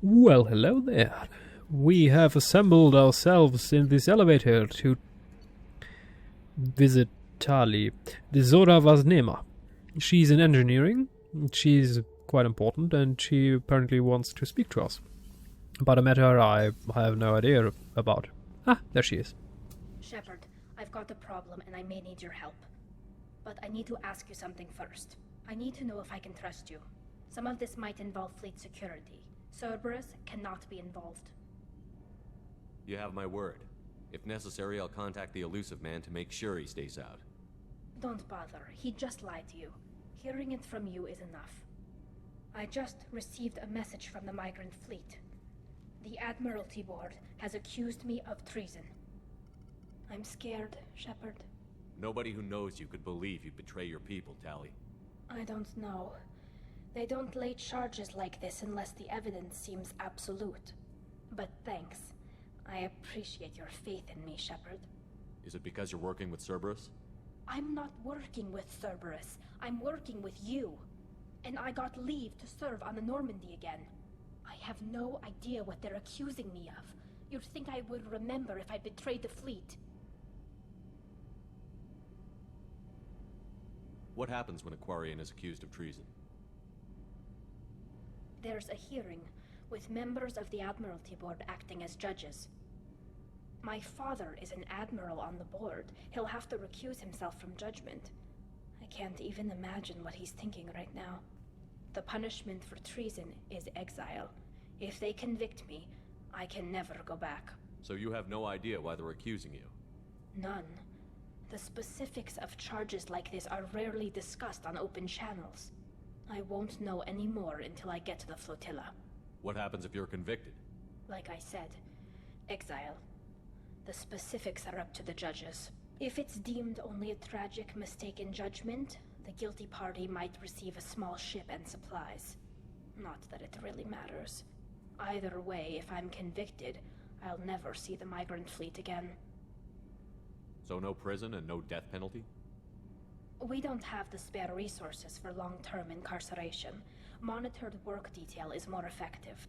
Well, hello there. We have assembled ourselves in this elevator to visit Tali'Zorah was Neema. She's in engineering, she's quite important, and she apparently wants to speak to us about a matter I have no idea about. Ah, there she is. Shepard, I've got a problem and I may need your help. But I need to ask you something first. I need to know if I can trust you. Some of this might involve fleet security. Cerberus cannot be involved. You have my word. If necessary, I'll contact the elusive man to make sure he stays out. Don't bother. He just lied to you. Hearing it from you is enough. I just received a message from the migrant fleet. The Admiralty Board has accused me of treason. I'm scared, Shepard. Nobody who knows you could believe you'd betray your people, Tali. I don't know. They don't lay charges like this unless the evidence seems absolute. But thanks. I appreciate your faith in me, Shepard. Is it because you're working with Cerberus? I'm not working with Cerberus. I'm working with you. And I got leave to serve on the Normandy again. I have no idea what they're accusing me of. You'd think I would remember if I betrayed the fleet. What happens when a Quarian is accused of treason? There's a hearing, with members of the Admiralty Board acting as judges. My father is an admiral on the board. He'll have to recuse himself from judgment. I can't even imagine what he's thinking right now. The punishment for treason is exile. If they convict me, I can never go back. So you have no idea why they're accusing you? None. The specifics of charges like this are rarely discussed on open channels. I won't know any more until I get to the flotilla. What happens if you're convicted? Like I said, exile. The specifics are up to the judges. If it's deemed only a tragic mistake in judgment, the guilty party might receive a small ship and supplies. Not that it really matters. Either way, if I'm convicted, I'll never see the migrant fleet again. So no prison and no death penalty? We don't have the spare resources for long-term incarceration. Monitored work detail is more effective.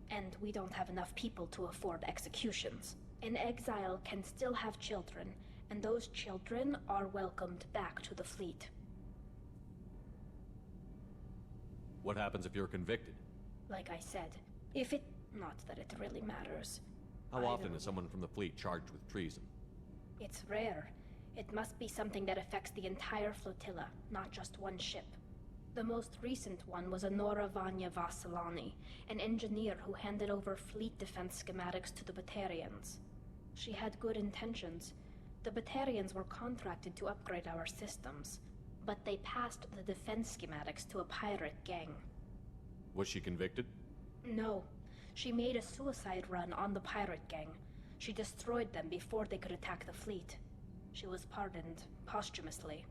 And we don't have enough people to afford executions. An exile can still have children, and those children are welcomed back to the fleet. What happens if you're convicted? Like I said, if it... not that it really matters. How often is someone from the fleet charged with treason? It's rare. It must be something that affects the entire flotilla, not just one ship. The most recent one was Anora Vanya Vassilani, an engineer who handed over fleet defense schematics to the Batarians. She had good intentions. The Batarians were contracted to upgrade our systems, but they passed the defense schematics to a pirate gang. Was she convicted? No. She made a suicide run on the pirate gang. She destroyed them before they could attack the fleet. She was pardoned posthumously.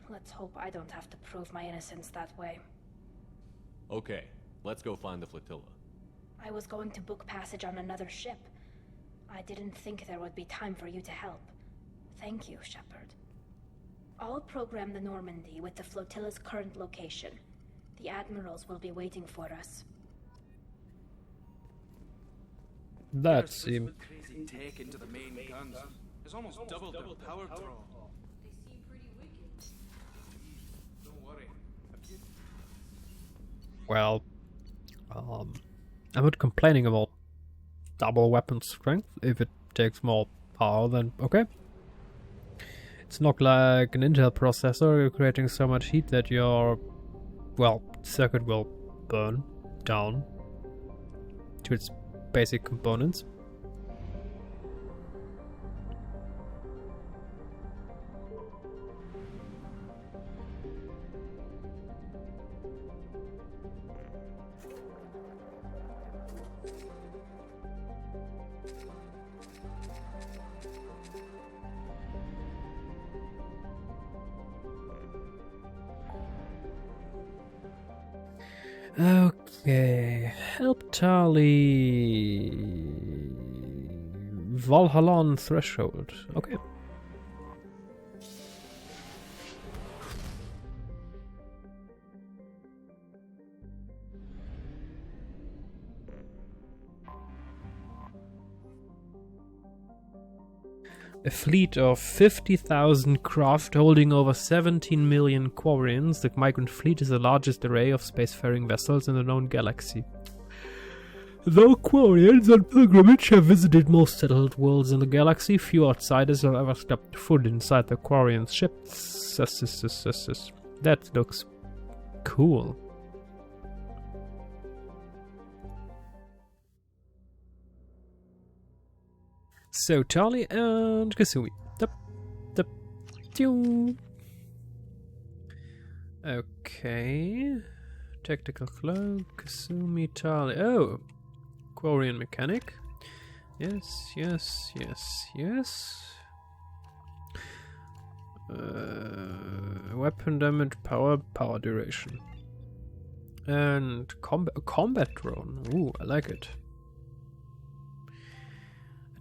Let's hope I don't have to prove my innocence that way. Okay, let's go find the flotilla. I was going to book passage on another ship. I didn't think there would be time for you to help. Thank you, Shepard. I'll program the Normandy with the flotilla's current location. The admirals will be waiting for us. That seemed... Crazy tech into the main guns. It's almost doubled their power draw. They seem pretty wicked. Don't worry. Well, I'm not complaining about double weapon strength. If it takes more power, then okay. It's not like an Intel processor. You're creating so much heat that your, well, circuit will burn down to its basic components. Okay, help Tali Valhalla threshold. Okay. A fleet of 50,000 craft holding over 17 million quarians, the migrant fleet is the largest array of spacefaring vessels in the known galaxy. Though quarians on pilgrimage have visited most settled worlds in the galaxy, few outsiders have ever stepped foot inside the quarian ships. That looks cool. So, Tali and Kasumi. Okay. Tactical cloak, Kasumi, Tali. Oh! Quarian mechanic. Yes. Weapon damage, power duration. And combat drone. Ooh, I like it.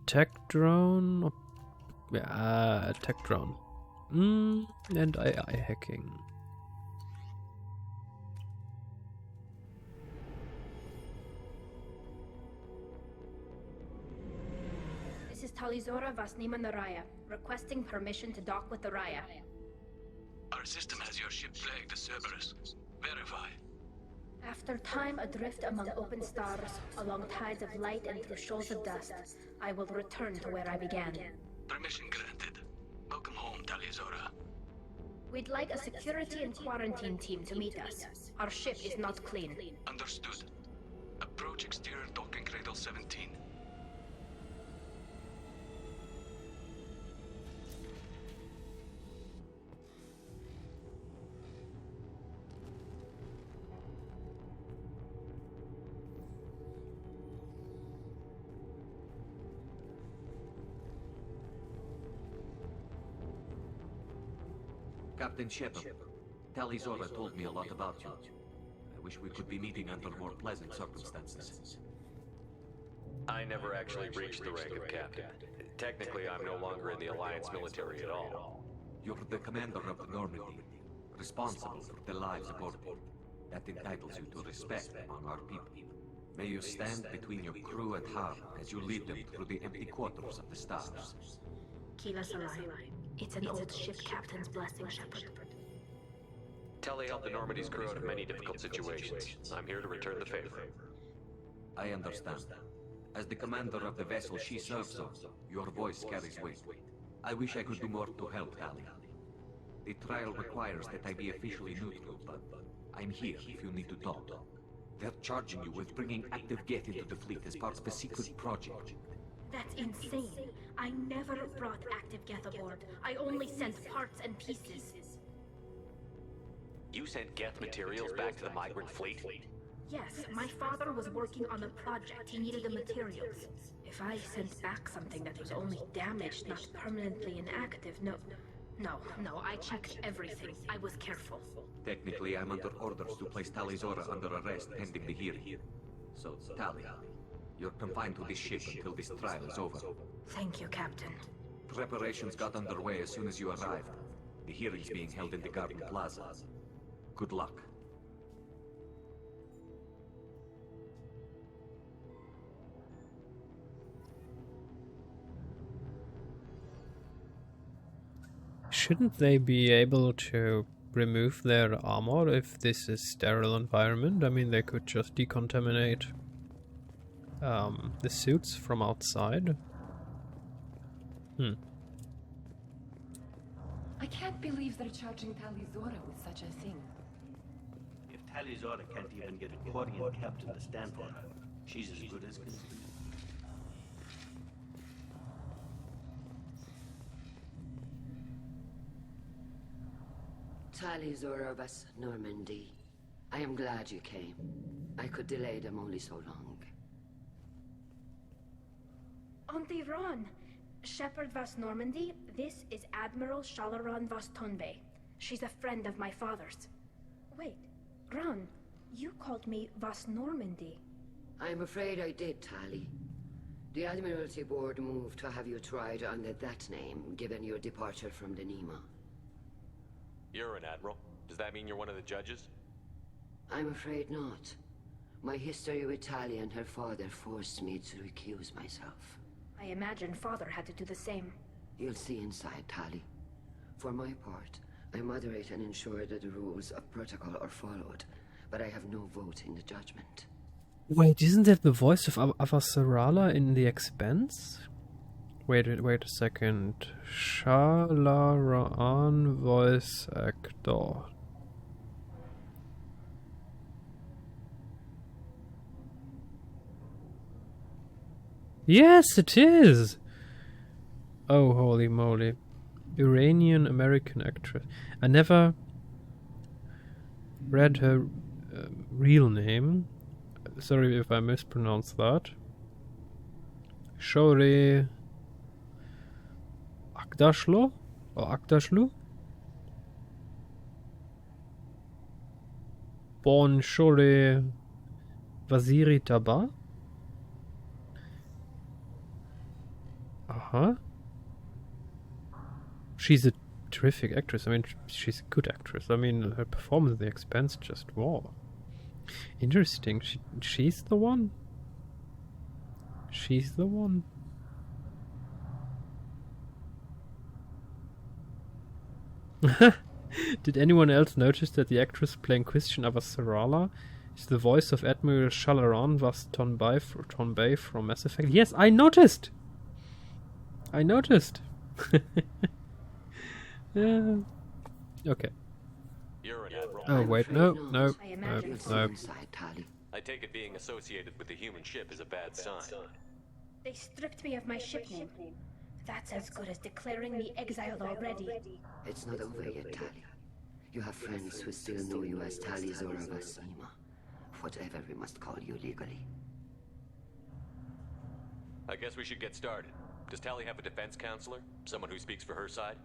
Attack drone. Yeah, attack drone. And AI hacking. This is Tali'Zorah vas Neema, requesting permission to dock with the Raya. Our system has your ship flagged as Cerberus. Verify. After time adrift among open stars, along tides of light and through shoals of dust, I will return to where I began. Permission granted. Welcome home, Tali'Zorah. We'd like a security and quarantine team to meet us. Our ship is not clean. Understood. Approach exterior docking cradle 17. Captain Shepard, Tali'Zorah told me a lot about you. I wish we could be meeting under more pleasant circumstances. I never actually reached the rank of captain. Technically, I'm no longer in the Alliance military at all. You're the commander of the Normandy, responsible for the lives aboard. That entitles you to respect among our people. May you stand between your crew and harm as you lead them through the empty quarters of the stars. Keep us alive. It's an old ship captain's blessing, Shepard. Tali helped the Normandy's crew out of many difficult situations. I'm here to return the favor. I understand. As the commander of the vessel she serves on, your voice carries weight. I wish I could do more to help, Tali. The trial requires that I be officially neutral, but I'm here if you need to talk. They're charging you with bringing active Geth into the fleet as part of a secret project. That's insane. I never brought active Geth aboard. I only sent parts and pieces. You sent Geth materials back to the migrant fleet? Yes, my father was working on a project. He needed the materials. If I sent back something that was only damaged, not permanently inactive, no, I checked everything. I was careful. Technically, I'm under orders to place Tali'Zorah under arrest pending the hearing. So, Tali, you're confined to this ship until this trial is over. Thank you, Captain. Preparations got underway as soon as you arrived. The hearing's being held in the Garden Plaza. Good luck. Shouldn't they be able to remove their armor if this is sterile environment? I mean, they could just decontaminate the suits from outside. I can't believe they're charging Tali'Zorah with such a thing. If Tali'Zorah can't even get a quarian captain to stand for her, she's as good as can be. Tali'Zorah vas Normandy. I am glad you came. I could delay them only so long. Auntie Ron! Shepard vas Normandy, this is Admiral Shalaran vas Tonbe. She's a friend of my father's. Wait, Ron, you called me vas Normandy. I'm afraid I did, Tali. The Admiralty Board moved to have you tried under that name, given your departure from the Neema. You're an admiral. Does that mean you're one of the judges? I'm afraid not. My history with Tali and her father forced me to recuse myself. I imagine father had to do the same. You'll see inside, Tali. For my part, I moderate and ensure that the rules of protocol are followed, but I have no vote in the judgment. Wait, isn't that the voice of Avasarala in The Expanse? Wait a second. Shalaran voice actor. Yes, it is! Oh, holy moly. Iranian American actress. I never read her real name. Sorry if I mispronounced that. Shore Akdashlo? Or Akdashlu? Born Shore Waziri Taba? Uh-huh. She's a terrific actress. I mean, she's a good actress. I mean, her performance in The Expanse just wow. Interesting. She's the one? She's the one? Did anyone else notice that the actress playing Christian Avasarala is the voice of Admiral Shalaran Vas Tonbay from Mass Effect? Yes, I noticed! I noticed! Yeah. Okay. You're an admiral. Oh wait, no. I take it being associated with the human ship is a bad sign. They stripped me of my ship name. That's as good as declaring me exiled already. It's not over yet, Tali. You have friends who still know you as Tali'Zorah vas Neema. Whatever we must call you legally. I guess we should get started. Does Tali have a defense counselor? Someone who speaks for her side?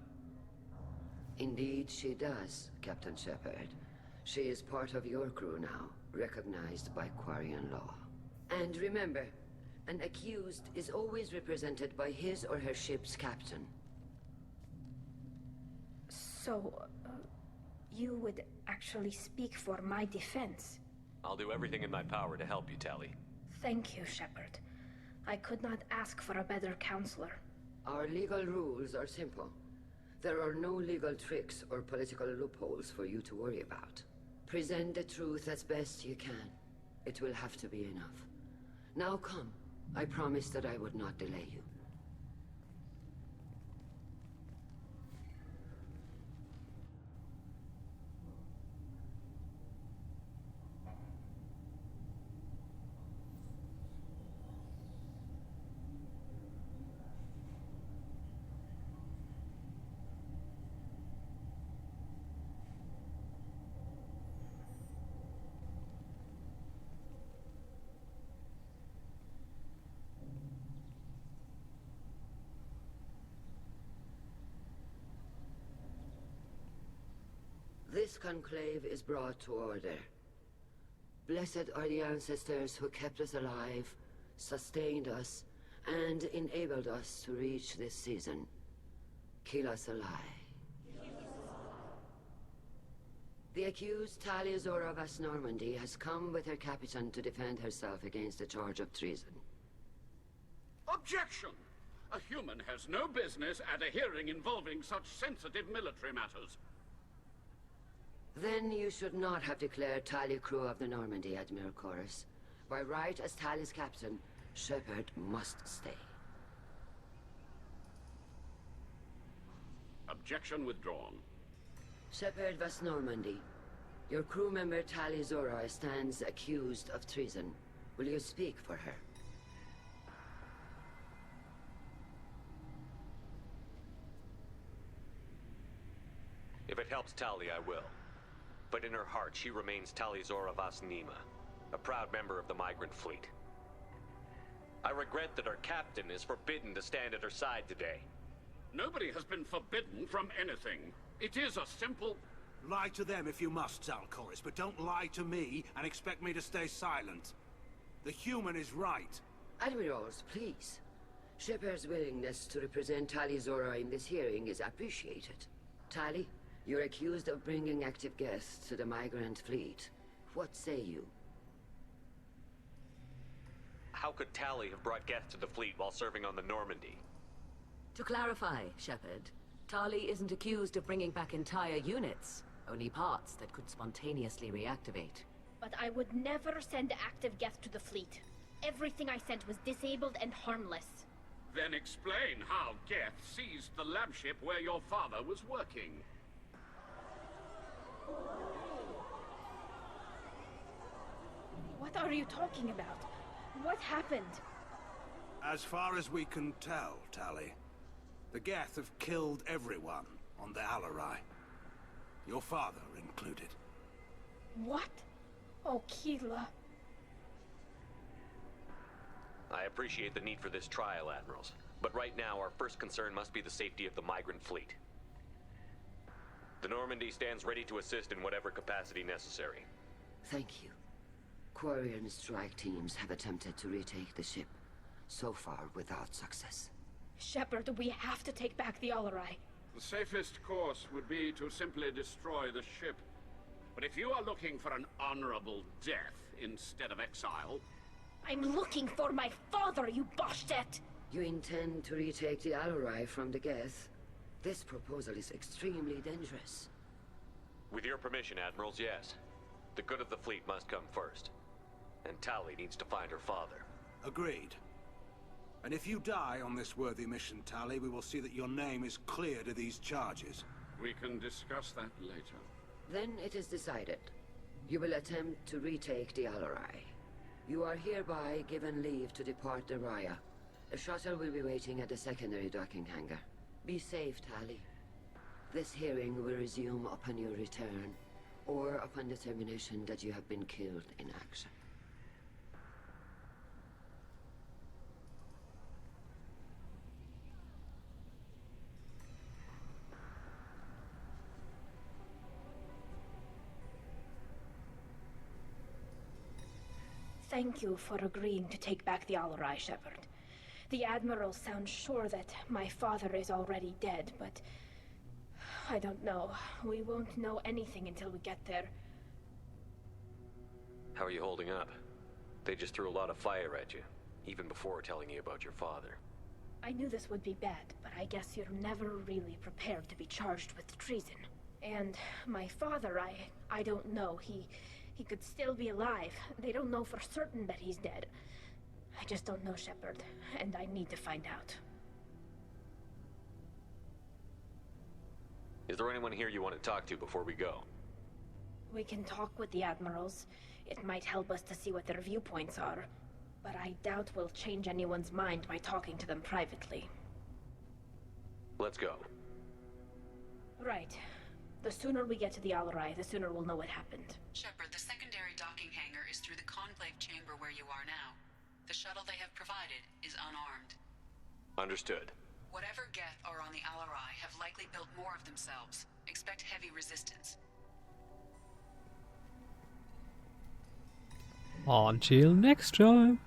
Indeed, she does, Captain Shepard. She is part of your crew now, recognized by Quarian law. And remember, an accused is always represented by his or her ship's captain. So, you would actually speak for my defense? I'll do everything in my power to help you, Tali. Thank you, Shepard. I could not ask for a better counselor. Our legal rules are simple. There are no legal tricks or political loopholes for you to worry about. Present the truth as best you can. It will have to be enough. Now come. I promised that I would not delay you. This conclave is brought to order. Blessed are the ancestors who kept us alive, sustained us, and enabled us to reach this season. Kill us alive. The accused Tali'Zorah vas Normandy has come with her captain to defend herself against the charge of treason. Objection! A human has no business at a hearing involving such sensitive military matters. Then you should not have declared Tali crew of the Normandy, Admiral Chorus. By right as Tali's captain, Shepard must stay. Objection withdrawn. Shepard vas Normandy. Your crew member Tali'Zorah stands accused of treason. Will you speak for her? If it helps Tali, I will. But in her heart, she remains Tali'Zorah vas Neema, a proud member of the migrant fleet. I regret that our captain is forbidden to stand at her side today. Nobody has been forbidden from anything. It is a simple... Lie to them if you must, Zalcoris, but don't lie to me and expect me to stay silent. The human is right. Admirals, please. Shepard's willingness to represent Tali'Zorah in this hearing is appreciated. Tali, you're accused of bringing active guests to the migrant fleet. What say you? How could Tali have brought guests to the fleet while serving on the Normandy? To clarify, Shepard, Tali isn't accused of bringing back entire units, only parts that could spontaneously reactivate. But I would never send active Geth to the fleet. Everything I sent was disabled and harmless. Then explain how Geth seized the lab ship where your father was working. What are you talking about? What happened? As far as we can tell, Tali, the Geth have killed everyone on the Alarai. Your father included. What? Oh, Keela. I appreciate the need for this trial, Admirals. But right now, our first concern must be the safety of the migrant fleet. The Normandy stands ready to assist in whatever capacity necessary. Thank you. Quarian strike teams have attempted to retake the ship, so far without success. Shepard, we have to take back the Alarai. The safest course would be to simply destroy the ship. But if you are looking for an honorable death instead of exile... I'm looking for my father, you bastet! You intend to retake the Alarai from the Geth? This proposal is extremely dangerous. With your permission, Admirals, yes. The good of the fleet must come first. And Tali needs to find her father. Agreed. And if you die on this worthy mission, Tali, we will see that your name is cleared of these charges. We can discuss that later. Then it is decided. You will attempt to retake the Alarai. You are hereby given leave to depart the Raya. A shuttle will be waiting at the secondary docking hangar. Be safe, Tali. This hearing will resume upon your return, or upon determination that you have been killed in action. Thank you for agreeing to take back the Alarai, Shepard. The Admiral sounds sure that my father is already dead, but... I don't know. We won't know anything until we get there. How are you holding up? They just threw a lot of fire at you, even before telling you about your father. I knew this would be bad, but I guess you're never really prepared to be charged with treason. And my father, I don't know. He could still be alive. They don't know for certain that he's dead. I just don't know, Shepard, and I need to find out. Is there anyone here you want to talk to before we go? We can talk with the Admirals. It might help us to see what their viewpoints are. But I doubt we'll change anyone's mind by talking to them privately. Let's go. Right. The sooner we get to the Alarai, the sooner we'll know what happened. Shepard, the secondary docking hangar is through the conclave chamber where you are now. The shuttle they have provided is unarmed. Understood. Whatever Geth are on the Alarai have likely built more of themselves. Expect heavy resistance. Until next time.